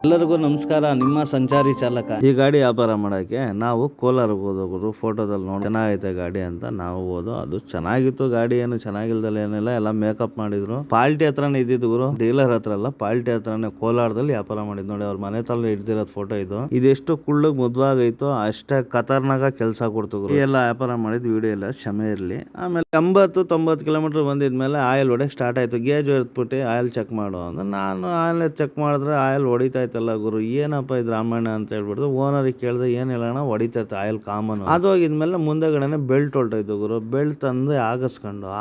ಎಲ್ಲರಿಗೂ ನಮಸ್ಕಾರ. ನಿಮ್ಮ ಸಂಚಾರಿ ಚಾಲಕ. ಈ ಗಾಡಿ ವ್ಯಾಪಾರ ಮಾಡಕ್ಕೆ ನಾವು ಕೋಲಾರಕ್ಕೆ ಹೋದವರು ಫೋಟೋದಲ್ಲಿ ನೋಡಿ ಚೆನ್ನಾಗೈತೆ ಗಾಡಿ ಅಂತ ನಾವು ಹೋದು. ಅದು ಚೆನ್ನಾಗಿತ್ತು ಗಾಡಿ, ಏನು ಚೆನ್ನಾಗಿಲ್ದಲ್ಲ ಏನಿಲ್ಲ, ಎಲ್ಲ ಮೇಕಪ್ ಮಾಡಿದ್ರು. ಪಾಲ್ಟಿ ಹತ್ರನೇ ಇದ್ದಿದ್ದು ಗುರು, ಡೀಲರ್ ಹತ್ರ ಅಲ್ಲ, ಪಾಲ್ಟಿ ಹತ್ರನೇ ಕೋಲಾರದಲ್ಲಿ ವ್ಯಾಪಾರ ಮಾಡಿದ್ ನೋಡಿ. ಅವ್ರ ಮನೆ ತಲೆ ಹಿಡ್ದಿರೋದು ಫೋಟೋ ಇದು. ಇದೆಷ್ಟು ಕುಳ್ಳಗ್ ಮುದ್ವಾಗೈತೋ ಅಷ್ಟೇ ಖತರ್ನಾಗ ಕೆಲಸ ಕೊಡ್ತು ಗುರು. ಎಲ್ಲ ವ್ಯಾಪಾರ ಮಾಡಿದ್ ವಿಡಿಯೋ ಎಲ್ಲ ಕ್ಷಮೆ ಇರ್ಲಿ. ಆಮೇಲೆ 80-90 ಕಿಲೋಮೀಟರ್ ಬಂದಿದ್ಮೇಲೆ ಆಯಿಲ್ ಹೊಡೆ ಸ್ಟಾರ್ಟ್ ಆಯ್ತು. ಗೇಜ್ ಎತ್ಬಿಟ್ಟು ಆಯಿಲ್ ಚೆಕ್ ಮಾಡು ಅಂದ್ರೆ ನಾನು ಆಯಿಲ್ ಚೆಕ್ ಮಾಡಿದ್ರೆ ಆಯಿಲ್ ಹೊಡಿತಾ ಇತ್ತಲ್ಲ ಗುರು, ಏನಪ್ಪ ಇದು ರಾಮಾಯಣ ಅಂತ ಹೇಳ್ಬಿಟ್ಟು ಓನರಿಗೆ ಕೇಳಿದೆ, ಏನ್ ಹೇಳೋಣ, ಹೊಡಿತಾ ಇತ್ತು ಆಯಿಲ್ ಕಾಮನ್. ಅದು ಹೋಗಿದ್ಮೇಲೆ ಮುಂದೆಗಡೆನೆ ಬೆಲ್ಟ್ ಹೊಲ್ಟೋಯ್ತು ಗುರು. ಬೆಲ್ಟ್ ತಂದು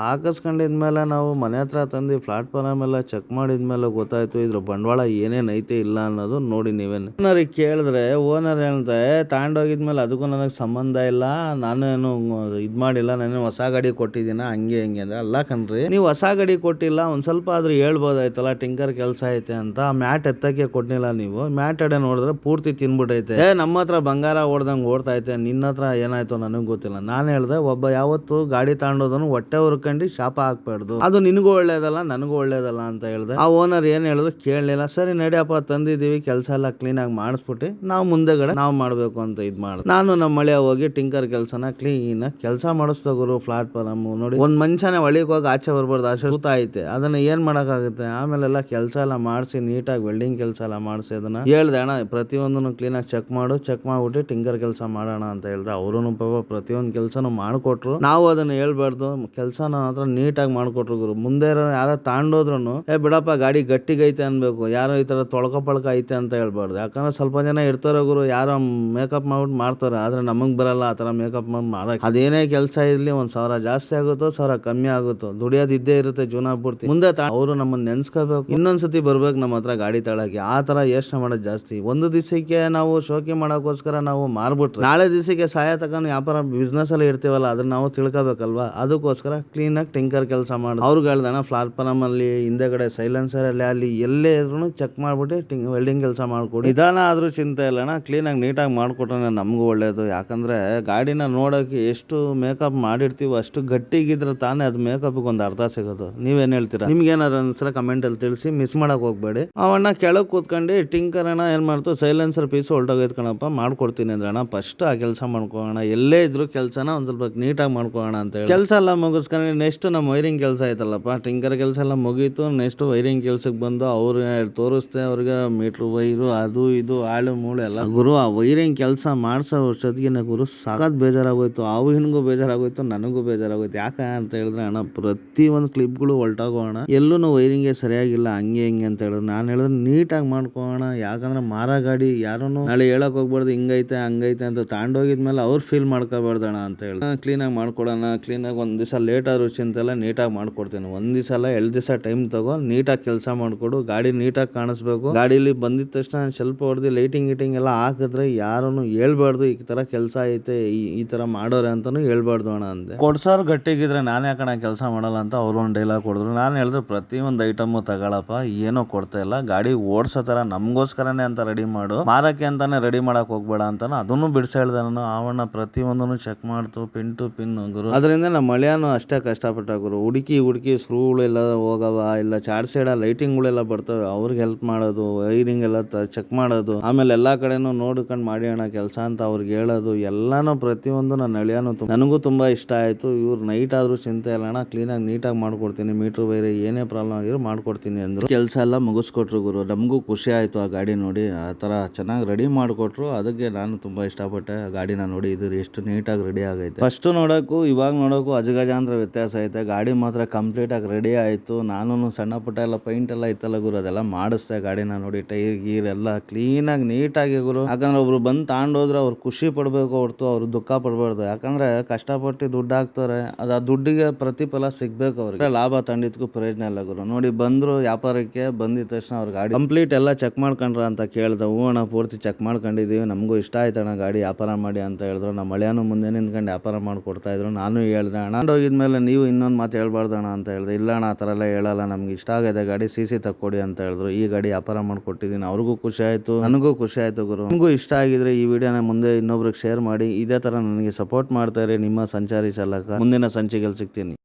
ಹಾಕಿಸ್ಕೊಂಡಿದ್ಮೇಲೆ ನಾವು ಮನೆ ಹತ್ರ ತಂದು ಪ್ಲಾಟ್ಫಾರ್ಮ್ ಎಲ್ಲ ಚೆಕ್ ಮಾಡಿದ್ಮೇಲೆ ಗೊತ್ತಾಯ್ತು ಇದ್ರ ಬಂಡವಾಳ ಏನೇನ್ ಐತೆ ಇಲ್ಲ ಅನ್ನೋದು. ನೋಡಿ ನೀವೇನು ಓನರಿಗೆ ಕೇಳಿದ್ರೆ ಓನರ್ ಹೇಳ್ತಾರೆ, ತಗೊಂಡೋಗಿದ್ಮೇಲೆ ಅದಕ್ಕೂ ನನಗೆ ಸಂಬಂಧ ಇಲ್ಲ, ನಾನೇನು ಇದ್ ಮಾಡಿಲ್ಲ, ನಾನು ಹೊಸ ಗಾಡಿ ಕೊಟ್ಟಿದ್ದೀನ ಹಂಗೆ ಹಿಂಗೆ ಅಂದ್ರೆ. ಅಲ್ಲ ಕಣ್ರಿ, ನೀವು ಹೊಸ ಗಾಡಿ ಕೊಟ್ಟಿಲ್ಲ, ಒಂದ್ ಸ್ವಲ್ಪ ಆದ್ರೂ ಹೇಳ್ಬೋದಾಯ್ತಲ್ಲ, ಟಿಂಕರ್ ಕೆಲಸ ಐತೆ ಅಂತ. ಮ್ಯಾಟ್ ಎತ್ತಕ್ಕೆ ಕೊಟ್ಟಿಲ್ಲ ನೀವು, ಮ್ಯಾಟ್ ಅಡೆ ನೋಡಿದ್ರೆ ಪೂರ್ತಿ ತಿನ್ಬಿಟ್ಟೈತೆ. ನಮ್ಮ ಹತ್ರ ಬಂಗಾರ ಓಡ್ದಂಗೆ ಓಡ್ತಾ ಐತೆ, ನಿನ್ನ ಹತ್ರ ಏನಾಯ್ತು ನನಗೆ ಗೊತ್ತಿಲ್ಲ. ನಾನು ಹೇಳ್ದೆ, ಒಬ್ಬ ಯಾವತ್ತು ಗಾಡಿ ತಗೊಂಡೋದನ್ನು ಹೊಟ್ಟೆ ಹುರ್ಕೊಂಡು ಶಾಪ ಹಾಕ್ಬಾರ್ದು, ಅದು ನಿನಗೂ ಒಳ್ಳೇದಲ್ಲ ನನಗೂ ಒಳ್ಳೇದಲ್ಲ ಅಂತ ಹೇಳ್ದೆ. ಆ ಓನರ್ ಏನ್ ಹೇಳಿದ್ರು ಕೇಳಲಿಲ್ಲ. ಸರಿ ನಡಿಯಪ್ಪ, ತಂದಿದ್ದೀವಿ, ಕೆಲಸ ಎಲ್ಲ ಕ್ಲೀನ್ ಆಗಿ ಮಾಡಿಸ್ಬಿಟ್ಟು ನಾವು ಮುಂದೆಗಡೆ ನಾವು ಮಾಡ್ಬೇಕು ಅಂತ ಇದ್ ಮಾಡಿದೆ. ನಾನು ನಮ್ಮ ಮಳೆ ಹೋಗಿ ಟಿಂಕರ್ ಕೆಲಸನ ಕ್ಲೀನ್ ಆಗಿ ಕೆಲಸ ಮಾಡಿಸ್ತಾ ಗುರು. ಪ್ಲಾಟ್ಫಾರ್ಮ್ ನೋಡಿ, ಒಂದ್ ಮನುಷ್ಯನೇ ಒಳಗೆ ಹೋಗಿ ಆಚೆ ಬರ್ಬಾರ್ದು, ಅಷ್ಟು ಸೂತ ಐತೆ. ಅದನ್ನ ಏನ್ ಮಾಡಕ್ಕಾಗುತ್ತೆ. ಆಮೇಲೆಲ್ಲ ಕೆಲಸ ಎಲ್ಲ ಮಾಡಿಸಿ ನೀಟಾಗಿ ವೆಲ್ಡಿಂಗ್ ಕೆಲಸ ಎಲ್ಲ ಮಾಡಿಸಿ ಅದನ್ನ ಹೇಳ್ದೆ, ಅಣ್ಣ ಪ್ರತಿಯೊಂದನ್ನು ಕ್ಲೀನ್ ಆಗಿ ಚೆಕ್ ಮಾಡ್ಬಿಟ್ಟು ಟಿಂಕರ್ ಕೆಲಸ ಮಾಡೋಣ ಅಂತ ಹೇಳ್ದೆ. ಅವರು ಪಾಪ ಪ್ರತಿಯೊಂದು ಕೆಲಸನೂ ಮಾಡ್ಕೊಟ್ರು. ನಾವು ಅದನ್ನ ಹೇಳ್ಬಾರ್ದು, ಕೆಲಸನ ಹತ್ರ ನೀಟಾಗಿ ಮಾಡ್ಕೊಟ್ರು ಗುರು. ಮುಂದೆ ಯಾರ ತಾಂಡೋದ್ರು ಬಿಡಪ್ಪ ಗಾಡಿ ಗಟ್ಟಿಗೈತೆ ಅನ್ಬೇಕು, ಯಾರೋ ಈ ತರ ತೊಳ್ಕ ಪಳ್ಕ ಐತೆ ಅಂತ ಹೇಳ್ಬಾರ್ದು. ಯಾಕಂದ್ರೆ ಸ್ವಲ್ಪ ಜನ ಇರ್ತಾರ ಗುರು, ಯಾರೋ ಮೇಕಪ್ ಮಾಡ್ಬಿಟ್ಟು ಮಾಡ್ತಾರೆ, ಆದ್ರೆ ನಮಗ್ ಬರಲ್ಲ ಆ ತರ ಮೇಕಪ್ ಮಾಡಕ್. ಅದೇನೇ ಕೆಲಸ ಇರ್ಲಿ, 1,000 ಜಾಸ್ತಿ ಆಗುತ್ತೋ 1,000 ಕಮ್ಮಿ ಆಗುತ್ತೋ, ದುಡಿಯೋದು ಇದ್ದೇ ಇರುತ್ತೆ ಜೀವನ ಪೂರ್ತಿ. ಮುಂದೆ ಅವರು ನಮ್ಮನ್ನ ನೆನ್ಸ್ಕೋಬೇಕು, ಇನ್ನೊಂದ್ಸತಿ ಬರ್ಬೇಕು ನಮ್ಮ ಹತ್ರ ಗಾಡಿ ತಳಕ್ಕೆ. ಆ ತರ ಯೋಚನೆ ಮಾಡೋದು ಜಾಸ್ತಿ. ಒಂದು ದಿವಸಕ್ಕೆ ನಾವು ಶೋಕಿ ಮಾಡೋಕ್ಕೋಸ್ಕರ ನಾವು ಮಾರ್ಬಿಟ್ರೆ ನಾಳೆ ದಿವಸಕ್ಕೆ ಸಹಾಯ ತಗೊಂಡು ವ್ಯಾಪಾರ ಬಿಸ್ನೆಸ್ ಅಲ್ಲಿ ಇರ್ತೀವಲ್ಲ, ಅದನ್ನ ನಾವು ತಿಳ್ಕೊಬೇಕಲ್ವಾ. ಅದಕ್ಕೋಸ್ಕರ ಕ್ಲೀನ್ ಆಗಿ ಟಿಂಕರ್ ಕೆಲಸ ಮಾಡಿ ಅವ್ರಿಗೆ ಹೇಳ್ದಣ, ಪ್ಲಾಟ್ಫಾರ್ಮ್ ಅಲ್ಲಿ ಹಿಂದೆಗಡೆ ಸೈಲೆನ್ಸರ್ ಅಲ್ಲಿ ಎಲ್ಲೇ ಇದ್ರು ಚೆಕ್ ಮಾಡ್ಬಿಟ್ಟು ವೆಲ್ಡಿಂಗ್ ಕೆಲಸ ಮಾಡ್ಕೊಡಿ. ನಿಧಾನ ಆದ್ರೂ ಚಿಂತೆ ಇಲ್ಲಣ್ಣ, ಕ್ಲೀನ್ ಆಗಿ ನೀಟಾಗಿ ಮಾಡ್ಕೊಟ್ರೆ ನಮಗೂ ಒಳ್ಳೇದು. ಯಾಕಂದ್ರೆ ಗಾಡಿನ ನೋಡೋಕೆ ಎಷ್ಟು ಮೇಕಪ್ ಮಾಡಿರ್ತೀವೋ ಅಷ್ಟು ಗಟ್ಟಿಗಿದ್ರೆ ತಾನೇ ಅದು ಮೇಕಪ್ ಒಂದು ಅರ್ಥ ಸಿಗೋದು. ನೀವೇನ್ ಹೇಳ್ತೀರಾ? ನಿಮ್ಗೆ ಏನಾದ್ರು ಅನ್ಸರ ಕಮೆಂಟ್ ಅಲ್ಲಿ ತಿಳಿಸಿ. ಮಿಸ್ ಮಾಡಕ್ ಹೋಗ್ಬೇಡಿ. ಅವಣ್ಣ ಕೆಳಗೆ ಕೂತ್ಕೊಂಡು ಟಿಂಕರ್ ಅಣ್ಣ ಏನ್ ಮಾಡ್ತು, ಸೈಲೆನ್ಸರ್ ಪೀಸ್ ಹೊಲ್ಟೋಗೈತ್ ಕಣಪ್ಪ, ಮಾಡ್ಕೊಡ್ತೀನಿ ಅಂದ್ರೆ ಅಣ್ಣ ಫಸ್ಟ್ ಆ ಕೆಲಸ ಮಾಡ್ಕೋಣ, ಎಲ್ಲೇ ಇದ್ರು ಕೆಲಸನ ಒಂದ್ ಸ್ವಲ್ಪ ನೀಟಾಗಿ ಮಾಡ್ಕೋಣ ಅಂತ ಹೇಳಿ ಕೆಲಸ ಎಲ್ಲ ಮುಗಿಸ್ಕೊಂಡು ನೆಕ್ಸ್ಟ್ ನಮ್ಮ ವೈರಿಂಗ್ ಕೆಲಸ ಐತಲ್ಲಪ್ಪ, ಟಿಂಕರ್ ಕೆಲಸ ಎಲ್ಲ ಮುಗೀತು. ನೆಕ್ಸ್ಟ್ ವೈರಿಂಗ್ ಕೆಲ್ಸಕ್ಕೆ ಬಂದು ಅವ್ರು ತೋರಿಸ್ದೆ ಅವ್ರಿಗೆ ಮೀಟ್ರ್ ವೈರು ಅದು ಇದು ಆಳು ಮೂಳೆ ಎಲ್ಲ ಗುರು. ಆ ವೈರಿಂಗ್ ಕೆಲಸ ಮಾಡ್ಸೋ ವರ್ಷದಿಗೆ ಗುರು ಸಖತ್ ಬೇಜಾರಾಗೋಯ್ತು. ಅವಿನಿಗೂ ಬೇಜಾರಾಗೋಯ್ತು, ನನಗೂ ಬೇಜಾರಾಗೋಯ್ತು. ಯಾಕೆ ಅಂತ ಹೇಳಿದ್ರೆ ಅಣ್ಣ ಪ್ರತಿ ಒಂದು ಕ್ಲಿಪ್ಗಳು ಹೊಲ್ಟಾಗೋಣ, ಎಲ್ಲೂ ವೈರಿಂಗೇ ಸರಿಯಾಗಿಲ್ಲ, ಹಂಗೆ ಹಿಂಗೆ ಅಂತ ಹೇಳಿದ್ರು. ನಾನು ಹೇಳಿದ್ರೆ ನೀಟಾಗಿ ಮಾಡ್ಕೋಣ, ಯಾಕಂದ್ರೆ ಮಾರ ಗಾಡಿ ಯಾರೂ ನಾಳೆ ಹೇಳಕ್ ಹೋಗ್ಬಾರ್ದು ಹಿಂಗೈತೆ ಹಂಗೈತೆ ಅಂತ. ತಾಂಡೋಗಿದ್ಮೇಲೆ ಅವ್ರು ಫೀಲ್ ಮಾಡ್ಕೋಬಾರ್ದಣ ಅಂತ ಹೇಳಿ ಕ್ಲೀನಾಗಿ ಮಾಡ್ಕೊಡೋಣ. ಕ್ಲೀನಾಗಿ ಒಂದ್ ದಿವಸ ಲೇಟ್ ಆದ್ರೂ ಚಿಂತೆಲ್ಲ ನೀಟಾಗಿ ಮಾಡ್ಕೊಡ್ತೀನಿ. ಒಂದ್ ದಿವಸ ಅಲ್ಲ 2 ದಿವಸ ಟೈಮ್ ತಗೋ, ನೀಟಾಗಿ ಕೆಲಸ ಮಾಡ್ಕೊಡು. ಗಾಡಿ ನೀಟಾಗಿ ಕಾಣಿಸ್ಬೇಕು. ಗಾಡಿಲಿ ಬಂದಿದ ತಕ್ಷಣ ಸ್ವಲ್ಪ ಹೊಡೆದು ಲೈಟಿಂಗ್ ಗೀಟಿಂಗ್ ಎಲ್ಲ ಹಾಕಿದ್ರೆ ಯಾರನ್ನು ಹೇಳ್ಬಾರ್ದು ಈ ತರ ಕೆಲಸ ಐತೆ ಈ ತರ ಮಾಡೋರೆ ಅಂತಾನು ಹೇಳ್ಬಾರ್ದು ಅಣ್ಣ ಅಂದೆ. ಕೊಡ್ಸೋರು ಗಟ್ಟಿಗಿದ್ರೆ ನಾನು ಯಾಕಣ ಕೆಲಸ ಮಾಡಲ್ಲ ಅಂತ ಅವ್ರು ಒಂದು ಡೈಲಾಗ್ ಕೊಡಿದ್ರು. ನಾನು ಹೇಳಿದ್ರೆ ಪ್ರತಿಯೊಂದು ಐಟಮ್ ತಗೊಳಪ್ಪ, ಏನೋ ಕೊಡ್ತಾ ಇಲ್ಲ, ಗಾಡಿ ಓಡ್ಸೋ ತರ ನಮಗೋಸ್ಕರನೇ ಅಂತ ರೆಡಿ ಮಾಡು, ಮಾರಕ್ಕೆ ಅಂತಾನೆ ರೆಡಿ ಮಾಡಕ್ ಹೋಗ್ಬೇಡ ಅಂತಾನು ಅದನ್ನು ಬಿಡಿಸಿ ಹೇಳ್ದೆ ನಾನು. ಅವಣ್ಣ ಪ್ರತಿಯೊಂದನ್ನು ಚೆಕ್ ಮಾಡ್ತು, ಪಿನ್ ಟು ಪಿನ್ ಗುರು. ಅದರಿಂದ ನಮ್ಮ ಮಳೆಯನ್ನು ಅಷ್ಟೇ ಕಷ್ಟಪಟ್ಟ ಗುರು. ಹುಡುಕಿ ಸ್ಕ್ರೂಗಳೆಲ್ಲ ಹೋಗವ, ಇಲ್ಲ ಚಾರ್ ಸೈಡ್ ಲೈಟಿಂಗ್ಗಳೆಲ್ಲ ಬರ್ತವೆ, ಅವ್ರಿಗೆ ಹೆಲ್ಪ್ ಮಾಡೋದು, ವೈರಿಂಗ್ ಎಲ್ಲ ಚೆಕ್ ಮಾಡೋದು, ಆಮೇಲೆ ಎಲ್ಲಾ ಕಡೆನೂ ನೋಡ್ಕೊಂಡು ಮಾಡಿ ಅಣ್ಣ ಕೆಲಸ ಅಂತ ಅವ್ರಿಗೆ ಹೇಳೋದು, ಎಲ್ಲಾನು ಪ್ರತಿಯೊಂದು ನನ್ನ ಅಳಿಯಾನು ನನಗೂ ತುಂಬಾ ಇಷ್ಟ ಆಯ್ತು. ಇವ್ರು ನೈಟ್ ಆದ್ರೂ ಚಿಂತೆ ಇಲ್ಲ ಅಣ್ಣ, ಕ್ಲೀನಾಗಿ ನೀಟಾಗಿ ಮಾಡ್ಕೊಡ್ತೀನಿ, ಮೀಟರ್ ವೈರ್ ಏನೇ ಪ್ರಾಬ್ಲಮ್ ಆಗಿರೋ ಮಾಡ್ಕೊಡ್ತೀನಿ ಅಂದ್ರು. ಕೆಲಸ ಎಲ್ಲ ಮುಗಿಸ್ಕೊಟ್ರು ಗುರು. ನಮಗೂ ಖುಷಿ ಆಯ್ತು ಆ ಗಾಡಿ ನೋಡಿ, ಆ ತರ ಚೆನ್ನಾಗಿ ರೆಡಿ ಮಾಡ್ಕೊಟ್ರು. ಅದಕ್ಕೆ ನಾನು ತುಂಬಾ ಇಷ್ಟಪಟ್ಟೆ ಆ ಗಾಡಿನ ನೋಡಿ. ಇದು ಎಷ್ಟು ನೀಟಾಗಿ ರೆಡಿ ಆಗೈತೆ, ಫಸ್ಟ್ ನೋಡೋಕ್ಕೂ ಇವಾಗ ನೋಡೋಕ್ಕೂ ಅಜಗಜಾಂತರ ವ್ಯತ್ಯಾಸ ಐತೆ. ಗಾಡಿ ಮಾತ್ರ ಕಂಪ್ಲೀಟ್ ಆಗಿ ರೆಡಿ ಆಯ್ತು. ನಾನು ಸಣ್ಣ ಪುಟ್ಟ ಎಲ್ಲ ಪೈಂಟ್ ಎಲ್ಲ ಇತ್ತಲ್ಲ ಗುರು, ಅದೆಲ್ಲ ಮಾಡಿಸ್ದೆ ಗಾಡಿನ ನೋಡಿ. ಟೈರ್ ಗೀರ್ ಎಲ್ಲ ಕ್ಲೀನಾಗಿ ನೀಟಾಗಿ ಗುರು. ಯಾಕಂದ್ರೆ ಒಬ್ರು ಬಂದು ತಾಂಡೋದ್ರೆ ಅವ್ರು ಖುಷಿ ಪಡ್ಬೇಕು ಹೊರತು ಅವ್ರು ದುಃಖ ಪಡ್ಬಾರ್ದು. ಯಾಕಂದ್ರೆ ಕಷ್ಟಪಟ್ಟು ದುಡ್ಡು ಹಾಕ್ತಾರೆ, ಅದು ಆ ದುಡ್ಡಿಗೆ ಪ್ರತಿಫಲ ಸಿಗ್ಬೇಕು ಅವ್ರಿಗೆ. ಲಾಭ ತಂಡಿದ್ಕು ಪ್ರಯೋಜನ ಇಲ್ಲ ಗುರು. ನೋಡಿ ಬಂದ್ರು ವ್ಯಾಪಾರಕ್ಕೆ, ಬಂದಿದ ತಕ್ಷಣ ಅವ್ರ ಗಾಡಿ ಕಂಪ್ಲೀಟ್ ಎಲ್ಲ ಚೆಕ್ ಮಾಡ್ಕೊಂಡ್ರ ಅಂತ ಕೇಳ್ದೆ. ಹೂ ಅಣ್ಣ ಪೂರ್ತಿ ಚೆಕ್ ಮಾಡ್ಕೊಂಡಿದೀವಿ, ನಮಗೂ ಇಷ್ಟ ಆಯ್ತಣ್ಣ ಗಾಡಿ ವ್ಯಾಪಾರ ಮಾಡಿ ಅಂತ ಹೇಳಿದ್ರು. ನಮ್ಮ ಮಳೆಯನ್ನು ಮುಂದೆ ನಿಂತ್ಕೊಂಡು ವ್ಯಾಪಾರ ಮಾಡ್ಕೊಡ್ತಾ ಇದ್ರು. ನಾನು ಹೇಳ್ದೆ ಅಣ್ಣ ಹೋಗಿದ್ಮೇಲೆ ನೀವು ಇನ್ನೊಂದು ಮಾತು ಹೇಳ್ಬಾರ್ದಣ್ಣ ಅಂತ ಹೇಳ್ದೆ. ಇಲ್ಲ ಅಣ್ಣ ಆ ಥರ ಎಲ್ಲ ಹೇಳಲ್ಲ, ನಮ್ಗೆ ಇಷ್ಟ ಆಗಿದೆ ಗಾಡಿ, CC ತಕ್ಕೊಡಿ ಅಂತ ಹೇಳಿದ್ರು. ಈ ಗಾಡಿ ವ್ಯಾಪಾರ ಮಾಡ್ಕೊಟ್ಟಿದ್ದೀನಿ, ಅವ್ರಿಗೂ ಖುಷಿ ಆಯ್ತು, ನನಗೂ ಖುಷಿ ಆಯ್ತು ಗುರು. ನಿಮಗೂ ಇಷ್ಟ ಆಗಿದ್ರೆ ಈ ವಿಡಿಯೋನ ಮುಂದೆ ಇನ್ನೊಬ್ರಿಗೆ ಶೇರ್ ಮಾಡಿ. ಇದೇ ತರ ನನಗೆ ಸಪೋರ್ಟ್ ಮಾಡ್ತಾ ಇರಿ. ನಿಮ್ಮ ಸಂಚಾರಿ ಚಾಲಕ. ಮುಂದಿನ ಸಂಚಿಕೆಯಲ್ಲಿ ಸಿಗ್ತೀನಿ.